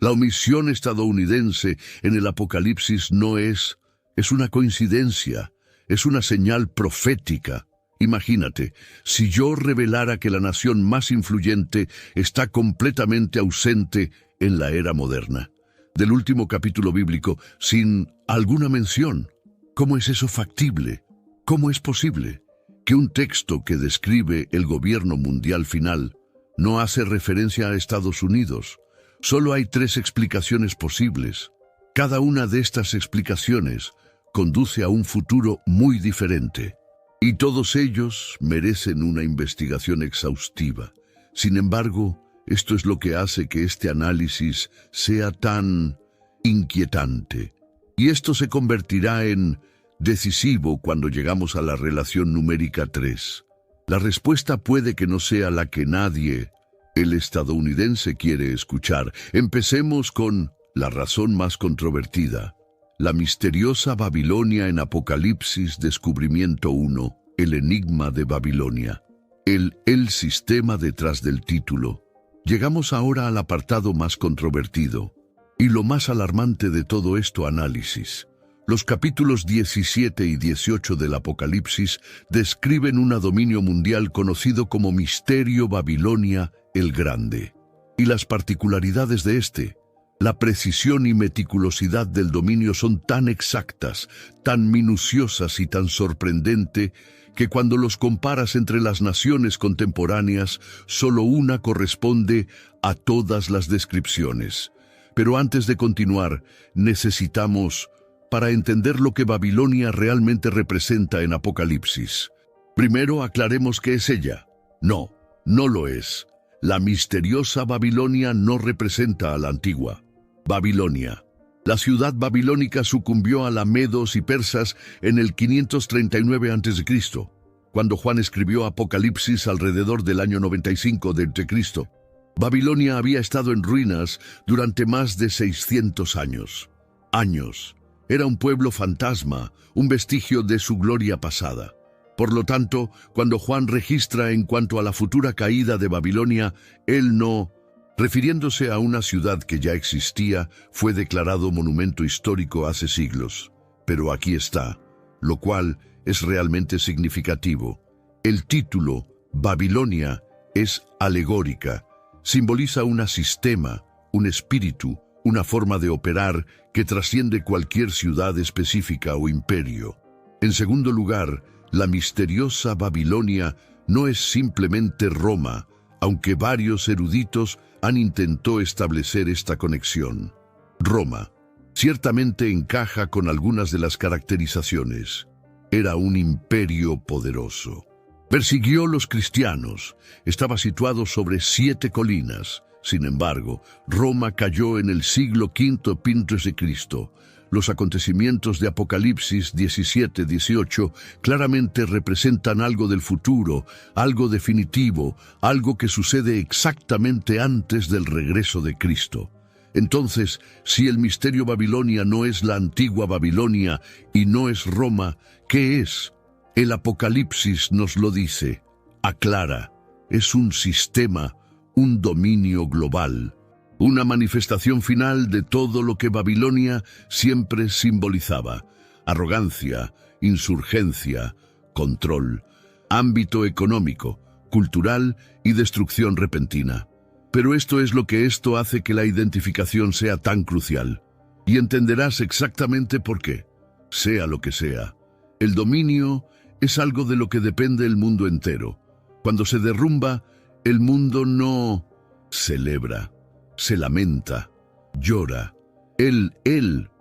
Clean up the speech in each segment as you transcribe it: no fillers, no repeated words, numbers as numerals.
La omisión estadounidense en el Apocalipsis es una coincidencia, es una señal profética. Imagínate, si yo revelara que la nación más influyente está completamente ausente en la era moderna, del último capítulo bíblico, sin alguna mención. ¿Cómo es eso factible? ¿Cómo es posible que un texto que describe el gobierno mundial final no hace referencia a Estados Unidos? Solo hay 3 explicaciones posibles. Cada una de estas explicaciones conduce a un futuro muy diferente. Y todos ellos merecen una investigación exhaustiva. Sin embargo, esto es lo que hace que este análisis sea tan inquietante. Y esto se convertirá en decisivo cuando llegamos a la relación numérica 3. La respuesta puede que no sea la que nadie, el estadounidense, quiere escuchar. Empecemos con la razón más controvertida. La misteriosa Babilonia en Apocalipsis Descubrimiento 1, el enigma de Babilonia. El sistema detrás del título. Llegamos ahora al apartado más controvertido y lo más alarmante de todo esto análisis. Los capítulos 17 y 18 del Apocalipsis describen un dominio mundial conocido como Misterio Babilonia el Grande. Y las particularidades de la precisión y meticulosidad del dominio son tan exactas, tan minuciosas y tan sorprendente que cuando los comparas entre las naciones contemporáneas, solo una corresponde a todas las descripciones. Pero antes de continuar, necesitamos, para entender lo que Babilonia realmente representa en Apocalipsis, primero aclaremos qué es ella. No lo es. La misteriosa Babilonia no representa a la antigua Babilonia. La ciudad babilónica sucumbió a los medos y persas en el 539 a.C., cuando Juan escribió Apocalipsis alrededor del año 95 d.C. Babilonia había estado en ruinas durante más de 600 años. Era un pueblo fantasma, un vestigio de su gloria pasada. Por lo tanto, cuando Juan registra en cuanto a la futura caída de Babilonia, él no, refiriéndose a una ciudad que ya existía, fue declarado monumento histórico hace siglos. Pero aquí está, lo cual es realmente significativo. El título, Babilonia, es alegórica. Simboliza un sistema, un espíritu, una forma de operar que trasciende cualquier ciudad específica o imperio. En segundo lugar, la misteriosa Babilonia no es simplemente Roma, aunque varios eruditos han intentado establecer esta conexión. Roma ciertamente encaja con algunas de las caracterizaciones. Era un imperio poderoso. Persiguió a los cristianos. Estaba situado sobre 7 colinas. Sin embargo, Roma cayó en el siglo V a.C. Los acontecimientos de Apocalipsis 17-18 claramente representan algo del futuro, algo definitivo, algo que sucede exactamente antes del regreso de Cristo. Entonces, si el misterio Babilonia no es la antigua Babilonia y no es Roma, ¿qué es? El Apocalipsis nos lo dice, aclara, es un sistema, un dominio global. Una manifestación final de todo lo que Babilonia siempre simbolizaba: arrogancia, insurgencia, control, ámbito económico, cultural y destrucción repentina. Pero esto hace que la identificación sea tan crucial. Y entenderás exactamente por qué. Sea lo que sea, el dominio es algo de lo que depende el mundo entero. Cuando se derrumba, el mundo no celebra. Se lamenta, llora. Él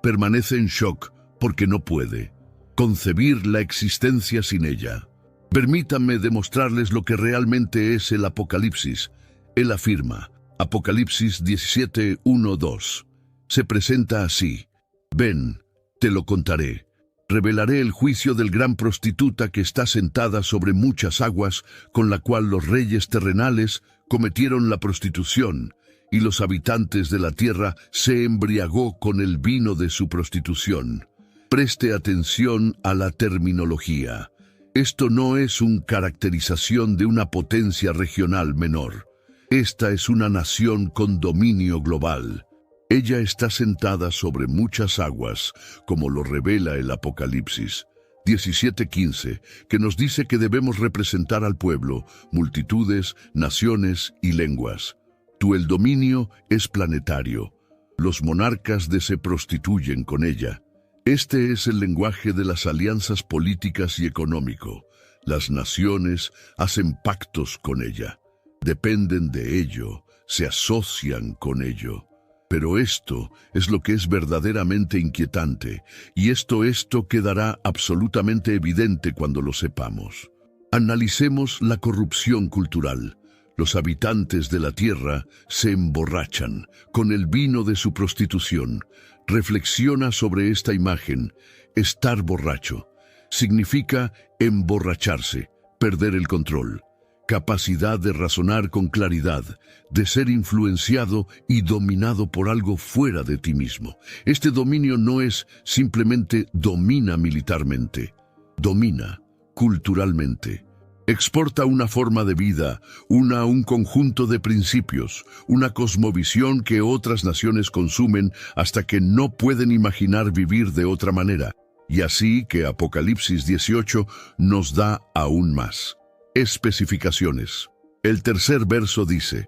permanece en shock porque no puede concebir la existencia sin ella. Permítanme demostrarles lo que realmente es el Apocalipsis. Él afirma, Apocalipsis 17:1-2. Se presenta así: ven, te lo contaré. Revelaré el juicio del gran prostituta que está sentada sobre muchas aguas, con la cual los reyes terrenales cometieron la prostitución, y los habitantes de la tierra se embriagó con el vino de su prostitución. Preste atención a la terminología. Esto no es una caracterización de una potencia regional menor. Esta es una nación con dominio global. Ella está sentada sobre muchas aguas, como lo revela el Apocalipsis 17:15, que nos dice que debemos representar al pueblo, multitudes, naciones y lenguas. El dominio es planetario. Los monarcas se prostituyen con ella. Este es el lenguaje de las alianzas políticas y económico. Las naciones hacen pactos con ella, dependen de ello, se asocian con ello. Pero esto es lo que es verdaderamente inquietante, y esto quedará absolutamente evidente cuando lo sepamos. Analicemos la corrupción cultural. Los habitantes de la tierra se emborrachan con el vino de su prostitución. Reflexiona sobre esta imagen. Estar borracho significa emborracharse, perder el control, capacidad de razonar con claridad, de ser influenciado y dominado por algo fuera de ti mismo. Este dominio no es simplemente domina militarmente, domina culturalmente. Exporta una forma de vida, un conjunto de principios, una cosmovisión que otras naciones consumen hasta que no pueden imaginar vivir de otra manera. Y así que Apocalipsis 18 nos da aún más. Especificaciones. El tercer verso dice: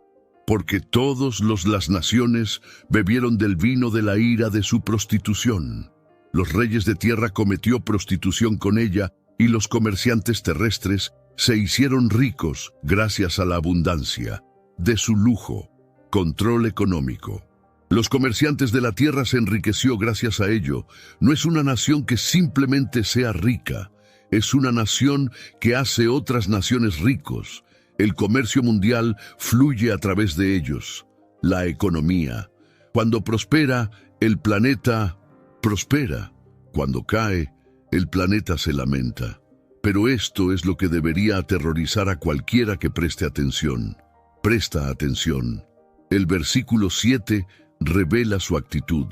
porque todas las naciones bebieron del vino de la ira de su prostitución. Los reyes de tierra cometió prostitución con ella, y los comerciantes terrestres se hicieron ricos gracias a la abundancia de su lujo. Control económico. Los comerciantes de la tierra se enriqueció gracias a ello. No es una nación que simplemente sea rica, es una nación que hace otras naciones ricos. El comercio mundial fluye a través de ellos. La economía. Cuando prospera, el planeta prospera. Cuando cae, el planeta se lamenta. Pero esto es lo que debería aterrorizar a cualquiera que preste atención. Presta atención. El versículo 7 revela su actitud.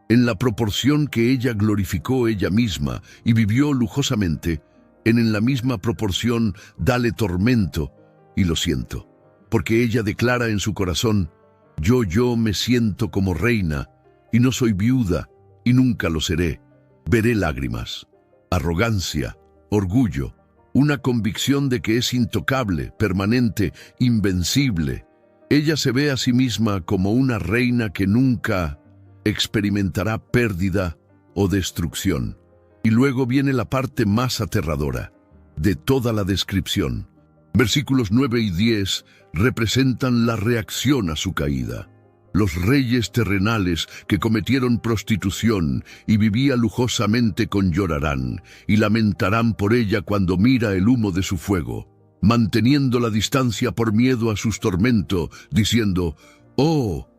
En la proporción que ella glorificó ella misma y vivió lujosamente, en la misma proporción dale tormento, y lo siento, porque ella declara en su corazón: yo me siento como reina, y no soy viuda, y nunca lo seré. Veré lágrimas, arrogancia, orgullo, una convicción de que es intocable, permanente, invencible. Ella se ve a sí misma como una reina que nunca experimentará pérdida o destrucción. Y luego viene la parte más aterradora de toda la descripción. Versículos 9 y 10 representan la reacción a su caída. Los reyes terrenales que cometieron prostitución y vivían lujosamente llorarán y lamentarán por ella cuando mira el humo de su fuego, manteniendo la distancia por miedo a sus tormentos, diciendo: oh,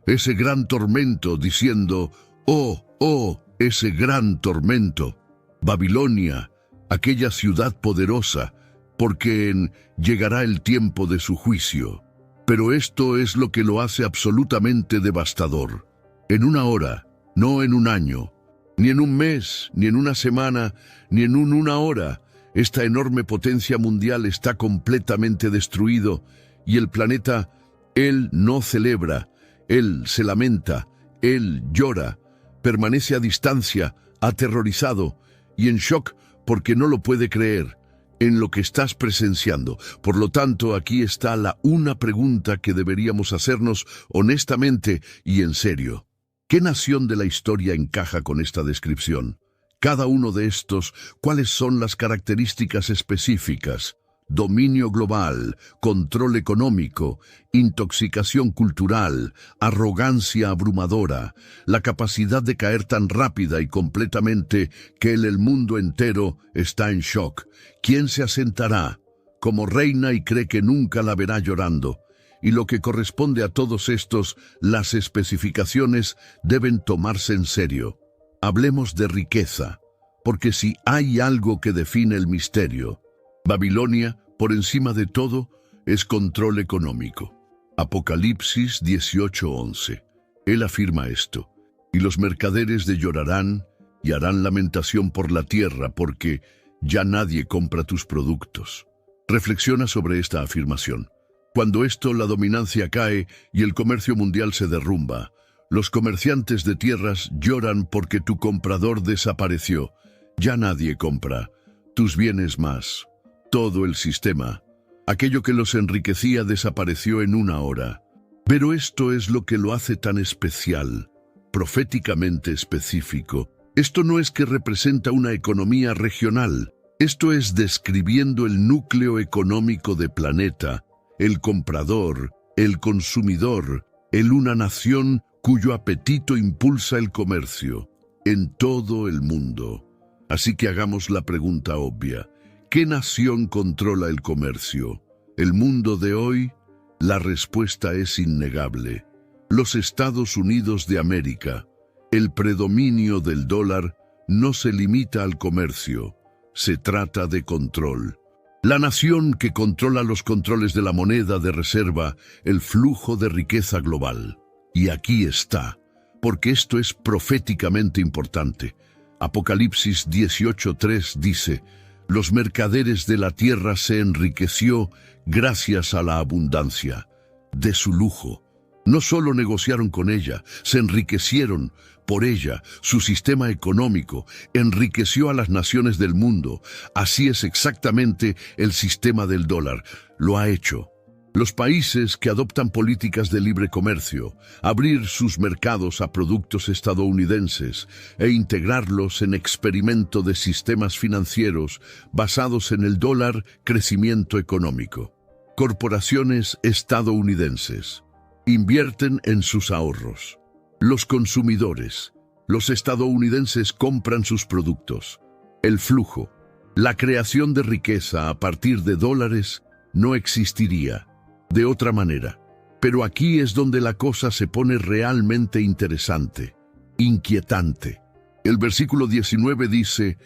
ese gran tormento, diciendo: oh, ese gran tormento. Babilonia, aquella ciudad poderosa, porque llegará el tiempo de su juicio. Pero esto es lo que lo hace absolutamente devastador. En una hora, no en un año, ni en un mes, ni en una semana, ni en una hora, esta enorme potencia mundial está completamente destruido, y el planeta, él no celebra, él se lamenta, él llora, permanece a distancia, aterrorizado y en shock porque no lo puede creer en lo que estás presenciando. Por lo tanto, aquí está una pregunta que deberíamos hacernos honestamente y en serio. ¿Qué nación de la historia encaja con esta descripción? Cada uno de estos, ¿cuáles son las características específicas? Dominio global, control económico, intoxicación cultural, arrogancia abrumadora, la capacidad de caer tan rápida y completamente que el mundo entero está en shock. ¿Quién se asentará como reina y cree que nunca la verá llorando? Y lo que corresponde a todos estos, las especificaciones deben tomarse en serio. Hablemos de riqueza, porque si hay algo que define el misterio, Babilonia, por encima de todo, es control económico. Apocalipsis 18:11. Él afirma esto: y los mercaderes llorarán y harán lamentación por la tierra, porque ya nadie compra tus productos. Reflexiona sobre esta afirmación. Cuando la dominancia cae y el comercio mundial se derrumba, Los comerciantes de tierras lloran porque tu comprador desapareció. Ya nadie compra. Tus bienes más. Todo el sistema. Aquello que los enriquecía desapareció en una hora. Pero esto es lo que lo hace tan especial, proféticamente específico. Esto no es que representa una economía regional. Esto es describiendo el núcleo económico del planeta, el comprador, el consumidor, una nación cuyo apetito impulsa el comercio en todo el mundo. Así que hagamos la pregunta obvia. ¿Qué nación controla el comercio? ¿El mundo de hoy? La respuesta es innegable. Los Estados Unidos de América. El predominio del dólar no se limita al comercio. Se trata de control. La nación que controla los controles de la moneda de reserva, el flujo de riqueza global. Y aquí está, porque esto es proféticamente importante. Apocalipsis 18:3 dice: los mercaderes de la tierra se enriqueció gracias a la abundancia de su lujo. No solo negociaron con ella, se enriquecieron por ella. Su sistema económico enriqueció a las naciones del mundo. Así es exactamente el sistema del dólar. Lo ha hecho. Los países que adoptan políticas de libre comercio, abrir sus mercados a productos estadounidenses e integrarlos en experimento de sistemas financieros basados en el dólar, crecimiento económico. Corporaciones estadounidenses invierten en sus ahorros. Los consumidores, los estadounidenses compran sus productos. El flujo, la creación de riqueza a partir de dólares no existiría de otra manera. Pero aquí es donde la cosa se pone realmente interesante, inquietante. El versículo 19 dice: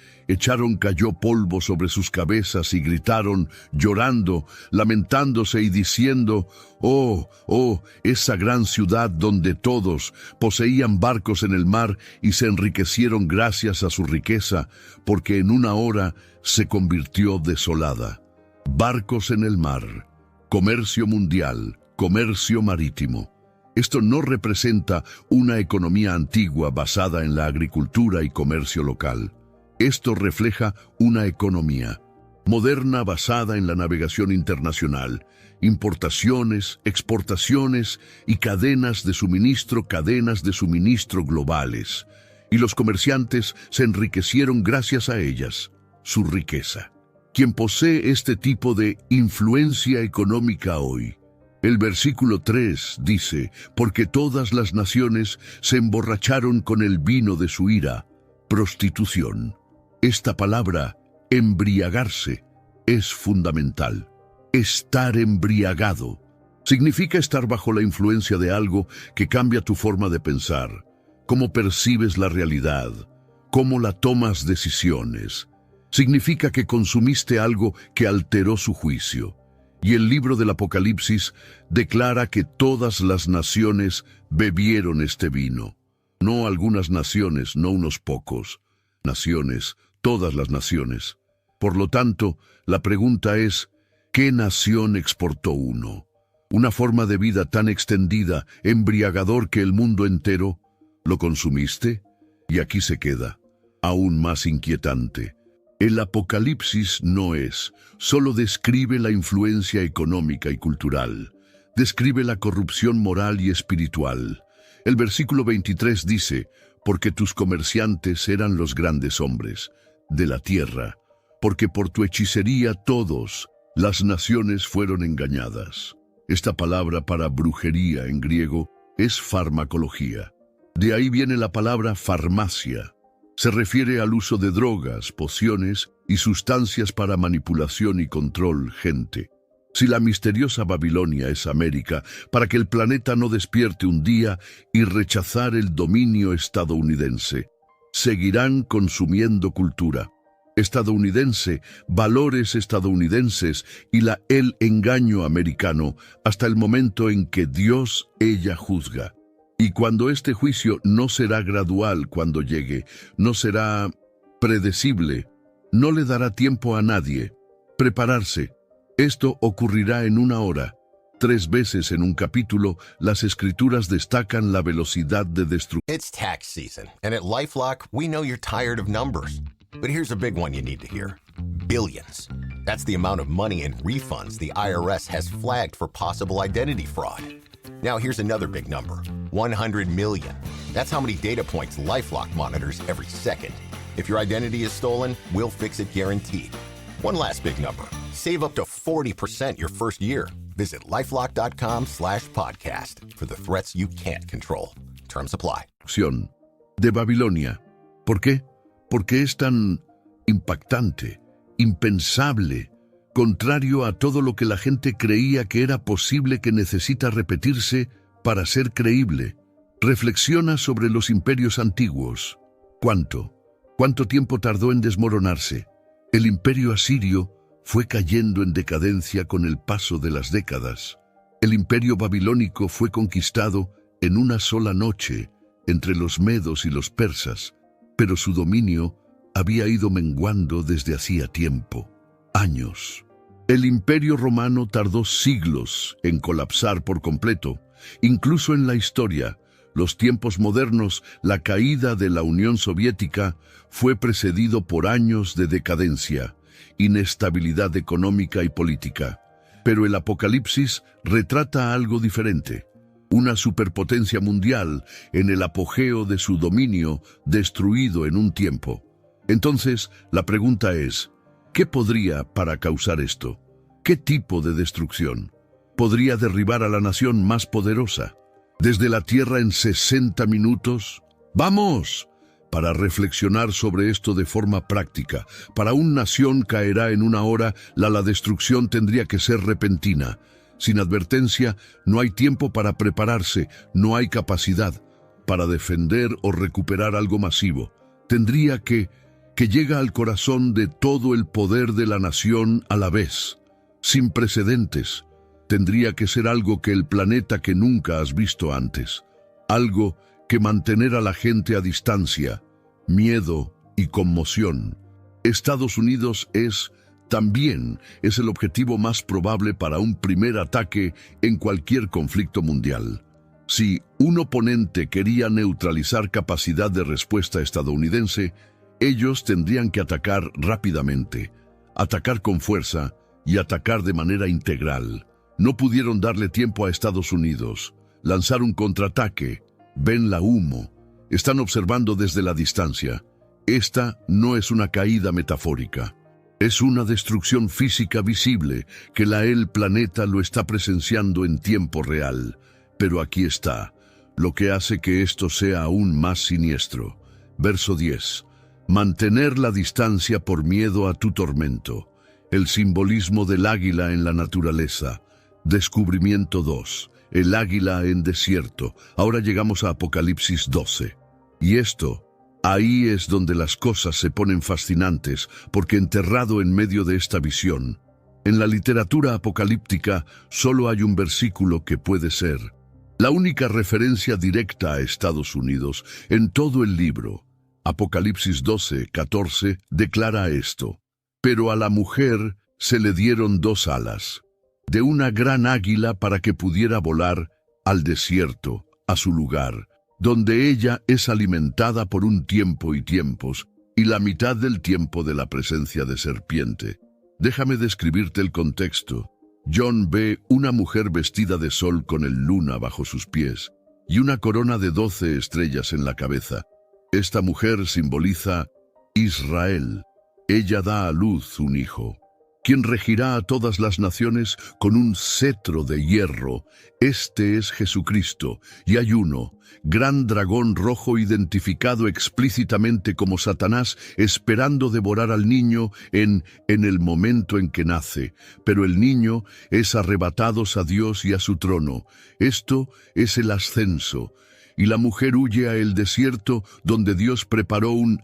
cayó polvo sobre sus cabezas y gritaron, llorando, lamentándose y diciendo: oh, esa gran ciudad donde todos poseían barcos en el mar y se enriquecieron gracias a su riqueza, porque en una hora se convirtió desolada. Barcos en el mar, comercio mundial, comercio marítimo. Esto no representa una economía antigua basada en la agricultura y comercio local. Esto refleja una economía moderna basada en la navegación internacional, importaciones, exportaciones y cadenas de suministro globales. Y los comerciantes se enriquecieron gracias a ellas, su riqueza. Quien posee este tipo de influencia económica hoy. El versículo 3 dice: porque todas las naciones se emborracharon con el vino de su ira, prostitución. Esta palabra, embriagarse, es fundamental. Estar embriagado significa estar bajo la influencia de algo que cambia tu forma de pensar, cómo percibes la realidad, cómo la tomas decisiones. Significa que consumiste algo que alteró su juicio. Y el libro del Apocalipsis declara que todas las naciones bebieron este vino. No algunas naciones, no unos pocos. Naciones, todas las naciones. Por lo tanto, la pregunta es: ¿qué nación exportó uno? Una forma de vida tan extendida, embriagador que el mundo entero. ¿Lo consumiste? Y aquí se queda, aún más inquietante. El Apocalipsis no solo describe la influencia económica y cultural, describe la corrupción moral y espiritual. El versículo 23 dice: porque tus comerciantes eran los grandes hombres de la tierra, porque por tu hechicería todas las naciones fueron engañadas. Esta palabra para brujería en griego es farmacología. De ahí viene la palabra farmacia. Se refiere al uso de drogas, pociones y sustancias para manipulación y control, gente. Si la misteriosa Babilonia es América, para que el planeta no despierte un día y rechazar el dominio estadounidense, seguirán consumiendo cultura estadounidense, valores estadounidenses y el engaño americano hasta el momento en que Dios ella juzga. Y cuando este juicio no será gradual cuando llegue, no será predecible, no le dará tiempo a nadie prepararse. Esto ocurrirá en una hora. 3 veces en un capítulo, las escrituras destacan la velocidad de destrucción. It's tax season, and at LifeLock, we know you're tired of numbers. But here's a big one you need to hear. Billions. That's the amount of money in refunds the IRS has flagged for possible identity fraud. Now here's another big number. 100 million. That's how many data points LifeLock monitors every second. If your identity is stolen, we'll fix it guaranteed. One last big number. Save up to 40% your first year. Visit lifelock.com/podcast for the threats you can't control. Terms apply. De Babilonia. ¿Por qué? Porque es tan impactante, impensable, contrario a todo lo que la gente creía que era posible, que necesita repetirse para ser creíble. Reflexiona sobre los imperios antiguos. ¿Cuánto tiempo tardó en desmoronarse? El imperio asirio fue cayendo en decadencia con el paso de las décadas. El imperio babilónico fue conquistado en una sola noche entre los medos y los persas, pero su dominio había ido menguando desde hacía tiempo, años. El imperio romano tardó siglos en colapsar por completo. Incluso en la historia, los tiempos modernos, la caída de la Unión Soviética fue precedido por años de decadencia, inestabilidad económica y política. Pero el Apocalipsis retrata algo diferente. Una superpotencia mundial en el apogeo de su dominio, destruido en un tiempo. Entonces, la pregunta es, ¿qué podría para causar esto? ¿Qué tipo de destrucción? ¿Podría derribar a la nación más poderosa? ¿Desde la tierra en 60 minutos? ¡Vamos! Para reflexionar sobre esto de forma práctica. Para una nación caerá en una hora, la destrucción tendría que ser repentina. Sin advertencia, no hay tiempo para prepararse, no hay capacidad para defender o recuperar algo masivo. Tendría que llega al corazón de todo el poder de la nación a la vez, sin precedentes. Tendría que ser algo que el planeta que nunca has visto antes. Algo que mantener a la gente a distancia, miedo y conmoción. Estados Unidos también es el objetivo más probable para un primer ataque en cualquier conflicto mundial. Si un oponente quería neutralizar capacidad de respuesta estadounidense, ellos tendrían que atacar rápidamente, atacar con fuerza y atacar de manera integral. No pudieron darle tiempo a Estados Unidos, lanzar un contraataque. Ven la humo. Están observando desde la distancia. Esta no es una caída metafórica. Es una destrucción física visible que el planeta lo está presenciando en tiempo real. Pero aquí está, lo que hace que esto sea aún más siniestro. Verso 10. Mantener la distancia por miedo a tu tormento. El simbolismo del águila en la naturaleza. Descubrimiento 2. El águila en desierto. Ahora llegamos a Apocalipsis 12. Y ahí es donde las cosas se ponen fascinantes, porque enterrado en medio de esta visión, en la literatura apocalíptica solo hay un versículo que puede ser la única referencia directa a Estados Unidos en todo el libro. Apocalipsis 12:14 declara esto: pero a la mujer se le dieron 2 alas, de una gran águila, para que pudiera volar al desierto, a su lugar, donde ella es alimentada por un tiempo y tiempos, y la mitad del tiempo de la presencia de serpiente. Déjame describirte el contexto. John ve una mujer vestida de sol con el luna bajo sus pies y una corona de 12 estrellas en la cabeza. Esta mujer simboliza Israel. Ella da a luz un hijo, quien regirá a todas las naciones con un cetro de hierro. Este es Jesucristo, y hay uno, gran dragón rojo identificado explícitamente como Satanás, esperando devorar al niño en el momento en que nace. Pero el niño es arrebatados a Dios y a su trono. Esto es el ascenso. Y la mujer huye a el desierto, donde Dios preparó un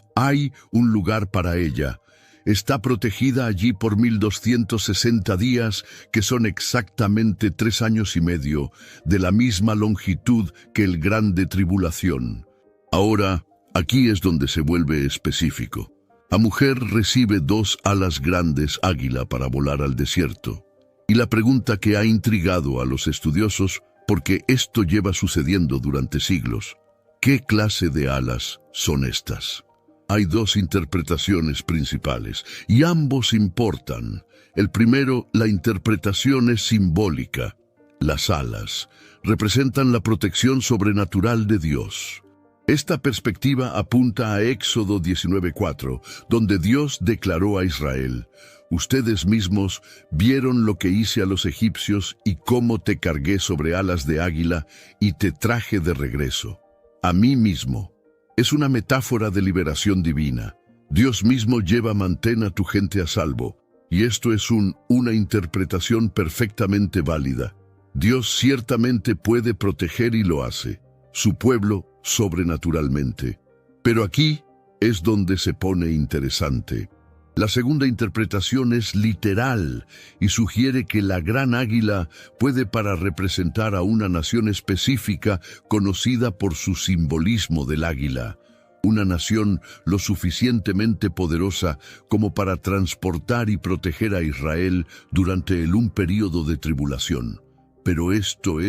lugar para ella. Está protegida allí por 1260 días, que son exactamente 3 años y medio, de la misma longitud que el grande tribulación. Ahora, aquí es donde se vuelve específico. La mujer recibe 2 alas grandes águila para volar al desierto. Y la pregunta que ha intrigado a los estudiosos, porque esto lleva sucediendo durante siglos: ¿qué clase de alas son estas? Hay dos interpretaciones principales, y ambos importan. El primero, la interpretación es simbólica. Las alas representan la protección sobrenatural de Dios. Esta perspectiva apunta a Éxodo 19:4, donde Dios declaró a Israel: ustedes mismos vieron lo que hice a los egipcios y cómo te cargué sobre alas de águila y te traje de regreso a mí mismo. Es una metáfora de liberación divina. Dios mismo mantén a tu gente a salvo, y esto es una interpretación perfectamente válida. Dios ciertamente puede proteger y lo hace, su pueblo sobrenaturalmente. Pero aquí es donde se pone interesante. La segunda interpretación es literal y sugiere que la gran águila puede representar a una nación específica conocida por su simbolismo del águila, una nación lo suficientemente poderosa como para transportar y proteger a Israel durante un período de tribulación. Pero esto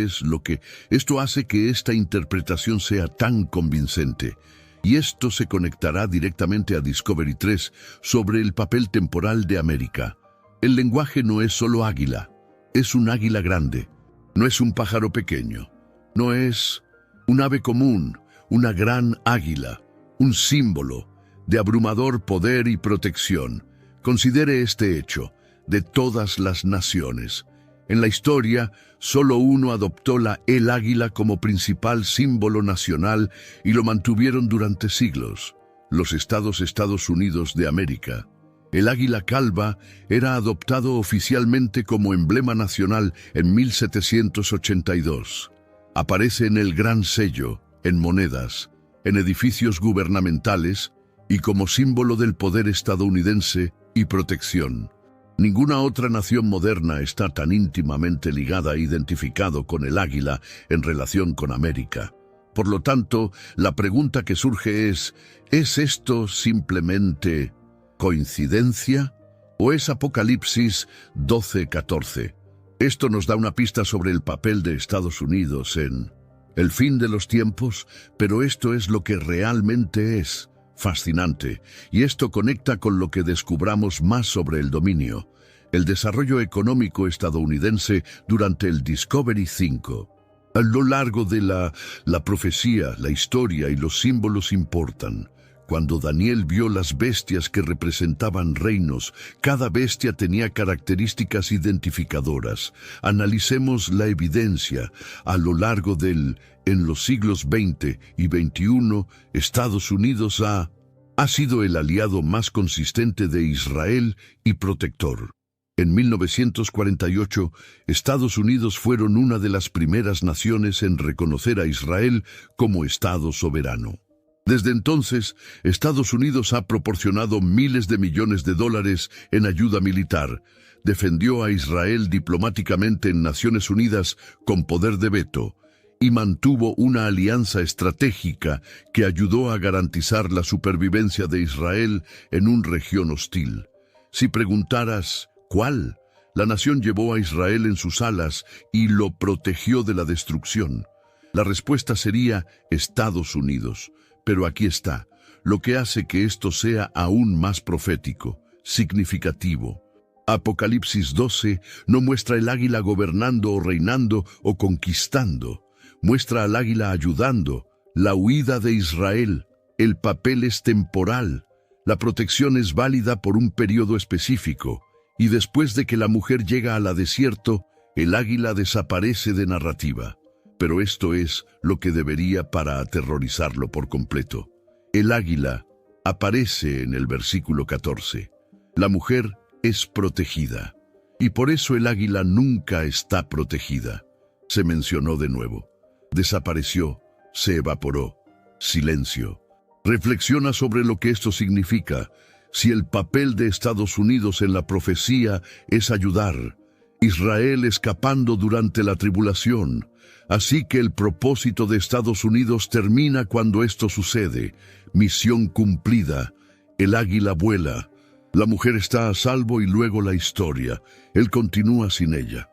hace que esta interpretación sea tan convincente. Y esto se conectará directamente a Discovery 3 sobre el papel temporal de América. El lenguaje no es solo águila, es un águila grande. No es un pájaro pequeño, no es un ave común, una gran águila, un símbolo de abrumador poder y protección. Considere este hecho: de todas las naciones, en la historia, solo uno adoptó el águila como principal símbolo nacional y lo mantuvieron durante siglos: los Estados Unidos de América. El águila calva era adoptado oficialmente como emblema nacional en 1782. Aparece en el Gran Sello, en monedas, en edificios gubernamentales y como símbolo del poder estadounidense y protección. Ninguna otra nación moderna está tan íntimamente ligada e identificado con el águila en relación con América. Por lo tanto, la pregunta que surge ¿es esto simplemente coincidencia? ¿O es Apocalipsis 12:14? Esto nos da una pista sobre el papel de Estados Unidos en el fin de los tiempos, pero esto es lo que realmente es fascinante, y esto conecta con lo que descubramos más sobre el dominio, el desarrollo económico estadounidense durante el Discovery 5. A lo largo de la profecía, la historia y los símbolos importan. Cuando Daniel vio las bestias que representaban reinos, cada bestia tenía características identificadoras. Analicemos la evidencia. A lo largo en los siglos XX y XXI, Estados Unidos ha sido el aliado más consistente de Israel y protector. En 1948, Estados Unidos fueron una de las primeras naciones en reconocer a Israel como Estado soberano. Desde entonces, Estados Unidos ha proporcionado miles de millones de dólares en ayuda militar, defendió a Israel diplomáticamente en Naciones Unidas con poder de veto, y mantuvo una alianza estratégica que ayudó a garantizar la supervivencia de Israel en una región hostil. Si preguntaras, ¿cuál? La nación llevó a Israel en sus alas y lo protegió de la destrucción. La respuesta sería Estados Unidos. Pero aquí está, lo que hace que esto sea aún más profético, significativo. Apocalipsis 12 no muestra el águila gobernando o reinando o conquistando. Muestra al águila ayudando, la huida de Israel. El papel es temporal. La protección es válida por un periodo específico. Y después de que la mujer llega al desierto, el águila desaparece de narrativa. Pero esto es lo que debería para aterrorizarlo por completo. El águila aparece en el versículo 14. La mujer es protegida. Y por eso el águila nunca está protegida. Se mencionó de nuevo. Desapareció, se evaporó. Silencio. Reflexiona sobre lo que esto significa. Si el papel de Estados Unidos en la profecía es ayudar, Israel escapando durante la tribulación, así que el propósito de Estados Unidos termina cuando esto sucede. Misión cumplida. El águila vuela. La mujer está a salvo y luego la historia. Él continúa sin ella.